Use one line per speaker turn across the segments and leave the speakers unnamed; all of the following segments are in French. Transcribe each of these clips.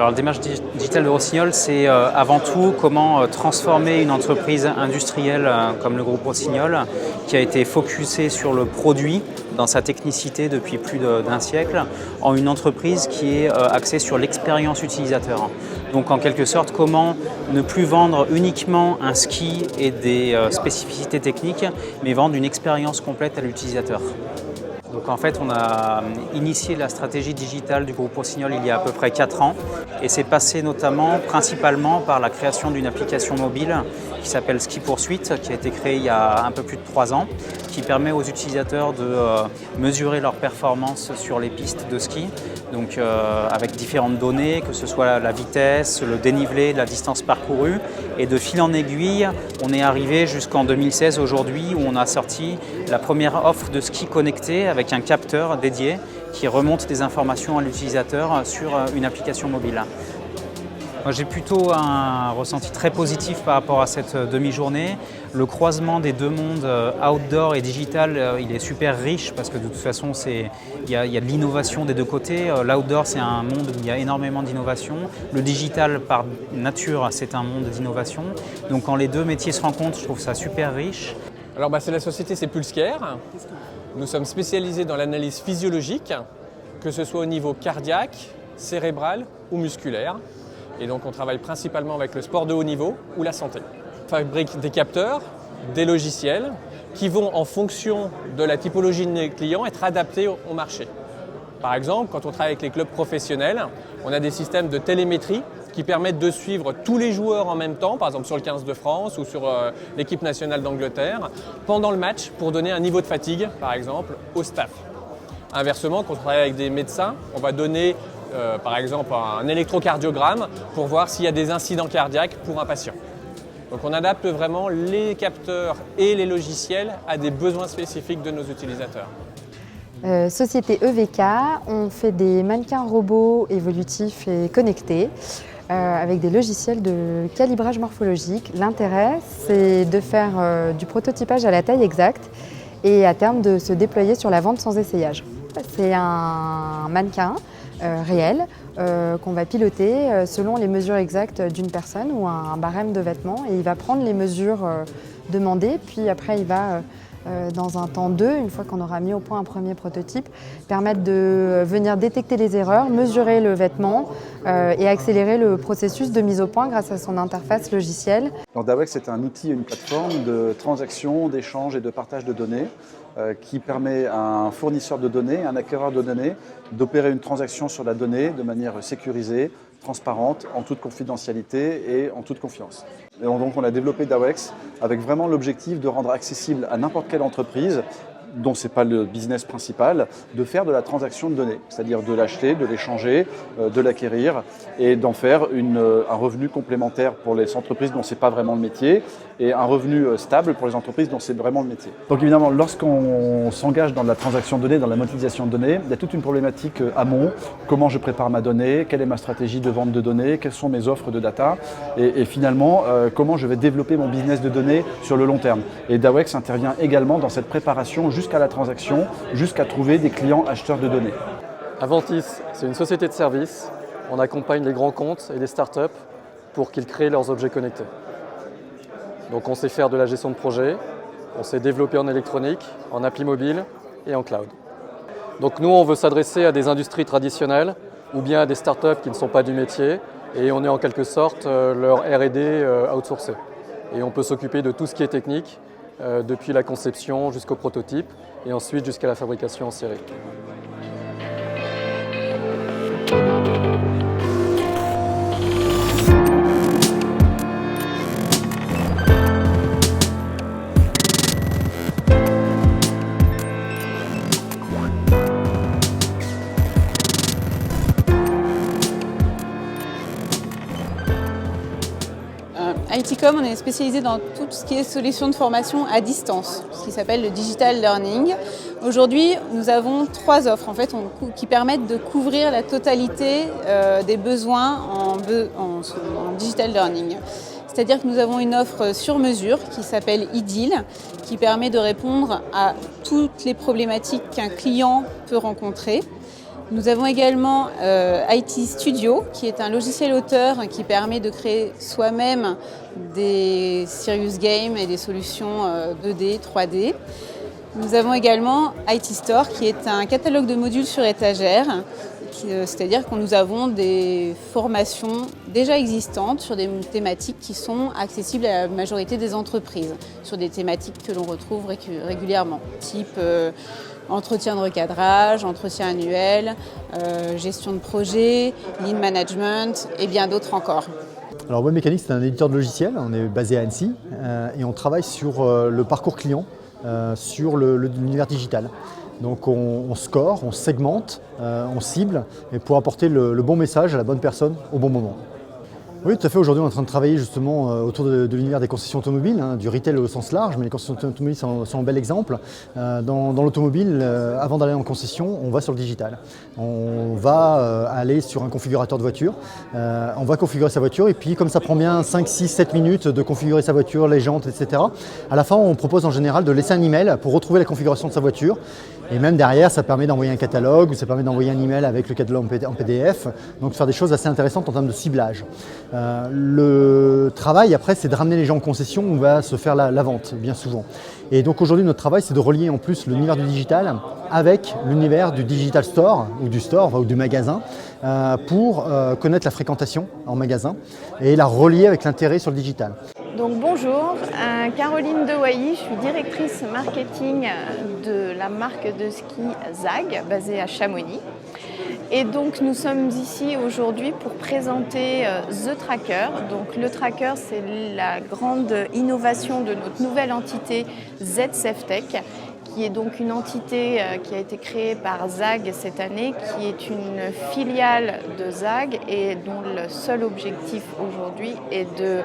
Alors, la démarche digitale de Rossignol, c'est avant tout comment transformer une entreprise industrielle comme le groupe Rossignol, qui a été focusée sur le produit dans sa technicité depuis plus d'un siècle, en une entreprise qui est axée sur l'expérience utilisateur. Donc en quelque sorte, comment ne plus vendre uniquement un ski et des spécificités techniques, mais vendre une expérience complète à l'utilisateur. Donc en fait, on a initié la stratégie digitale du groupe Rossignol il y a à peu près 4 ans et c'est passé notamment, principalement par la création d'une application mobile qui s'appelle Ski Poursuite, qui a été créée il y a un peu plus de 3 ans, qui permet aux utilisateurs de mesurer leur performance sur les pistes de ski, donc avec différentes données, que ce soit la vitesse, le dénivelé, la distance parcourue. Et de fil en aiguille, on est arrivé jusqu'en 2016 aujourd'hui où on a sorti la première offre de ski connecté avec un capteur dédié qui remonte des informations à l'utilisateur sur une application mobile. Moi, j'ai plutôt un ressenti très positif par rapport à cette demi-journée. Le croisement des deux mondes, outdoor et digital, il est super riche parce que de toute façon, il y a de l'innovation des deux côtés. L'outdoor, c'est un monde où il y a énormément d'innovation. Le digital, par nature, c'est un monde d'innovation. Donc quand les deux métiers se rencontrent, je trouve ça super riche.
Alors c'est la société, c'est Pulsecare. Nous sommes spécialisés dans l'analyse physiologique, que ce soit au niveau cardiaque, cérébral ou musculaire. Et donc on travaille principalement avec le sport de haut niveau ou la santé. On fabrique des capteurs, des logiciels qui vont en fonction de la typologie des clients être adaptés au marché. Par exemple, quand on travaille avec les clubs professionnels, on a des systèmes de télémétrie qui permettent de suivre tous les joueurs en même temps, par exemple sur le 15 de France ou sur l'équipe nationale d'Angleterre, pendant le match pour donner un niveau de fatigue, par exemple, au staff. Inversement, quand on travaille avec des médecins, on va donner par exemple un électrocardiogramme pour voir s'il y a des incidents cardiaques pour un patient. Donc on adapte vraiment les capteurs et les logiciels à des besoins spécifiques de nos utilisateurs.
Société EVK, on fait des mannequins robots évolutifs et connectés avec des logiciels de calibrage morphologique. L'intérêt, c'est de faire du prototypage à la taille exacte et à terme de se déployer sur la vente sans essayage. C'est un mannequin réel qu'on va piloter selon les mesures exactes d'une personne ou un barème de vêtements et il va prendre les mesures demandées puis après il va dans un temps 2, une fois qu'on aura mis au point un premier prototype, permettre de venir détecter les erreurs, mesurer le vêtement et accélérer le processus de mise au point grâce à son interface logicielle.
Alors Dawex, c'est un outil, une plateforme de transaction, d'échange et de partage de données qui permet à un fournisseur de données, un acquéreur de données, d'opérer une transaction sur la donnée de manière sécurisée, transparente, en toute confidentialité et en toute confiance. Et donc on a développé Dawex avec vraiment l'objectif de rendre accessible à n'importe quelle entreprise dont ce n'est pas le business principal, de faire de la transaction de données, c'est-à-dire de l'acheter, de l'échanger, de l'acquérir et d'en faire un revenu complémentaire pour les entreprises dont ce n'est pas vraiment le métier et un revenu stable pour les entreprises dont c'est vraiment le métier. Donc évidemment, lorsqu'on s'engage dans la transaction de données, dans la monétisation de données, il y a toute une problématique amont, comment je prépare ma donnée, quelle est ma stratégie de vente de données, quelles sont mes offres de data et finalement, comment je vais développer mon business de données sur le long terme. Et Dawex intervient également dans cette préparation jusqu'à la transaction, jusqu'à trouver des clients acheteurs de données.
Aventis, c'est une société de services. On accompagne les grands comptes et les startups pour qu'ils créent leurs objets connectés. Donc on sait faire de la gestion de projet, on sait développer en électronique, en appli mobile et en cloud. Donc nous, on veut s'adresser à des industries traditionnelles ou bien à des startups qui ne sont pas du métier et on est en quelque sorte leur R&D outsourcé. Et on peut s'occuper de tout ce qui est technique, depuis la conception jusqu'au prototype et ensuite jusqu'à la fabrication en série.
ITCOM, on est spécialisé dans tout ce qui est solutions de formation à distance, ce qui s'appelle le digital learning. Aujourd'hui, nous avons 3 offres en fait, qui permettent de couvrir la totalité des besoins en digital learning. C'est-à-dire que nous avons une offre sur mesure qui s'appelle IDEAL, qui permet de répondre à toutes les problématiques qu'un client peut rencontrer. Nous avons également IT Studio, qui est un logiciel auteur qui permet de créer soi-même des serious games et des solutions 2D, 3D. Nous avons également IT Store, qui est un catalogue de modules sur étagère, c'est-à-dire que nous avons des formations déjà existantes sur des thématiques qui sont accessibles à la majorité des entreprises, sur des thématiques que l'on retrouve régulièrement, type entretien de recadrage, entretien annuel, gestion de projet, lean management et bien d'autres encore.
Alors Webmécanique, c'est un éditeur de logiciels, on est basé à Annecy et on travaille sur le parcours client, sur l'univers digital. Donc on score, on segmente, on cible et pour apporter le bon message à la bonne personne au bon moment. Oui, tout à fait. Aujourd'hui, on est en train de travailler justement autour de l'univers des concessions automobiles, du retail au sens large, mais les concessions automobiles sont un bel exemple. Dans l'automobile, avant d'aller en concession, on va sur le digital. On va aller sur un configurateur de voiture, on va configurer sa voiture et puis comme ça prend bien 5, 6, 7 minutes de configurer sa voiture, les jantes, etc. À la fin, on propose en général de laisser un email pour retrouver la configuration de sa voiture. Et même derrière, ça permet d'envoyer un catalogue ou ça permet d'envoyer un email avec le catalogue en PDF. Donc faire des choses assez intéressantes en termes de ciblage. Le travail après, c'est de ramener les gens en concession où on va se faire la vente, bien souvent. Et donc aujourd'hui, notre travail, c'est de relier en plus l'univers du digital avec l'univers du digital store ou du magasin pour connaître la fréquentation en magasin et la relier avec l'intérêt sur le digital.
Donc bonjour, Caroline Dewailly, je suis directrice marketing de la marque de ski ZAG basée à Chamonix. Et donc nous sommes ici aujourd'hui pour présenter The Tracker. Donc le Tracker, c'est la grande innovation de notre nouvelle entité ZSafeTech, qui est donc une entité qui a été créée par ZAG cette année, qui est une filiale de ZAG et dont le seul objectif aujourd'hui est de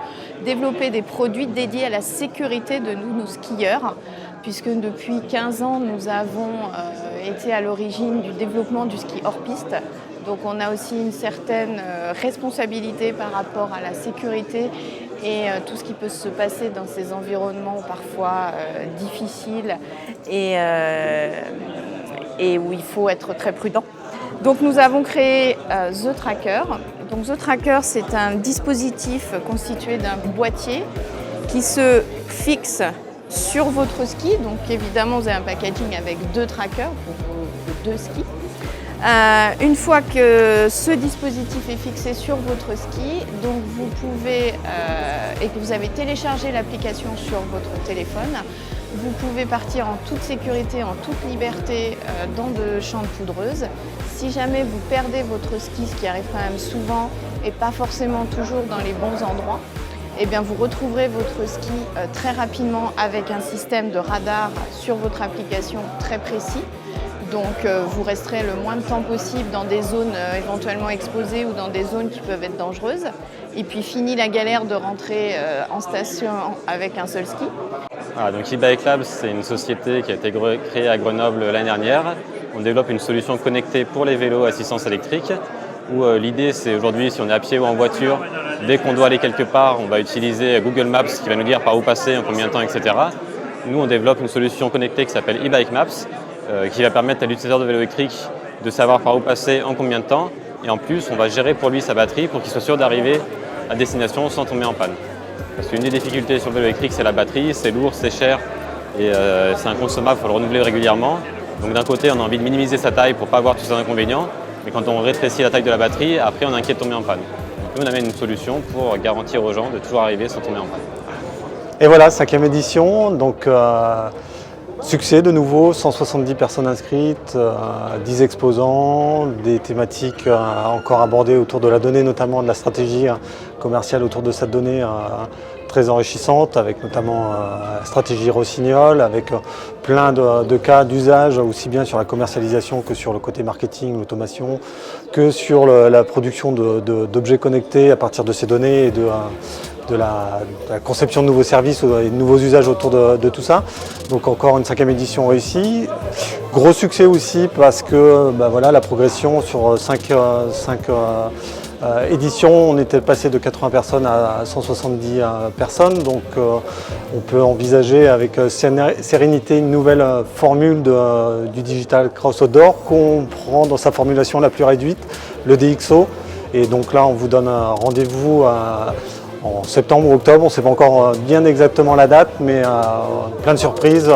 développer des produits dédiés à la sécurité de nos skieurs, puisque depuis 15 ans, nous avons été à l'origine du développement du ski hors piste. Donc on a aussi une certaine responsabilité par rapport à la sécurité et tout ce qui peut se passer dans ces environnements parfois difficiles et où il faut être très prudent. Donc nous avons créé The Tracker. Donc The Tracker, c'est un dispositif constitué d'un boîtier qui se fixe sur votre ski. Donc évidemment, vous avez un packaging avec 2 trackers pour vos 2 skis. Une fois que ce dispositif est fixé sur votre ski, donc vous pouvez, et que vous avez téléchargé l'application sur votre téléphone, vous pouvez partir en toute sécurité, en toute liberté dans de champs de poudreuse. Si jamais vous perdez votre ski, ce qui arrive quand même souvent et pas forcément toujours dans les bons endroits, eh bien vous retrouverez votre ski très rapidement avec un système de radar sur votre application très précis. Donc vous resterez le moins de temps possible dans des zones éventuellement exposées ou dans des zones qui peuvent être dangereuses. Et puis fini la galère de rentrer en station avec un seul ski.
Donc E-Bike Labs, c'est une société qui a été créée à Grenoble l'année dernière. On développe une solution connectée pour les vélos à assistance électrique. Où l'idée, c'est aujourd'hui, si on est à pied ou en voiture, dès qu'on doit aller quelque part, on va utiliser Google Maps qui va nous dire par où passer, en combien de temps, etc. Nous, on développe une solution connectée qui s'appelle E-Bike Maps, qui va permettre à l'utilisateur de vélo électrique de savoir par où passer, en combien de temps. Et en plus, on va gérer pour lui sa batterie pour qu'il soit sûr d'arriver à destination sans tomber en panne. Parce qu'une des difficultés sur le vélo électrique, c'est la batterie, c'est lourd, c'est cher et c'est inconsommable, il faut le renouveler régulièrement. Donc d'un côté, on a envie de minimiser sa taille pour ne pas avoir tous ces inconvénients, mais quand on rétrécit la taille de la batterie, après on est inquiet de tomber en panne. Donc nous, on amène une solution pour garantir aux gens de toujours arriver sans tomber en panne.
Et voilà, 5e édition, donc succès de nouveau, 170 personnes inscrites, 10 exposants, des thématiques encore abordées autour de la donnée, notamment de la stratégie commerciale autour de cette donnée très enrichissante, avec notamment la stratégie Rossignol, avec plein de cas d'usage, aussi bien sur la commercialisation que sur le côté marketing, l'automation, que sur la production d'objets connectés à partir de ces données et de la conception de nouveaux services et de nouveaux usages autour de tout ça. Donc encore une 5e édition réussie. Gros succès aussi parce que voilà, la progression sur 5 Édition, on était passé de 80 personnes à 170 personnes, donc on peut envisager avec sérénité une nouvelle formule du Digital Cross Outdoor qu'on prend dans sa formulation la plus réduite, le DXO. Et donc là, on vous donne un rendez-vous en septembre ou octobre, on ne sait pas encore bien exactement la date, mais plein de surprises,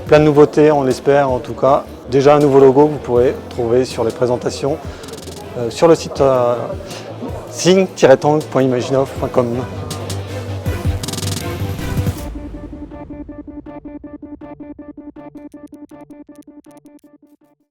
plein de nouveautés, on l'espère en tout cas. Déjà un nouveau logo que vous pourrez trouver sur les présentations sur le site sing-tank.imaginov.com.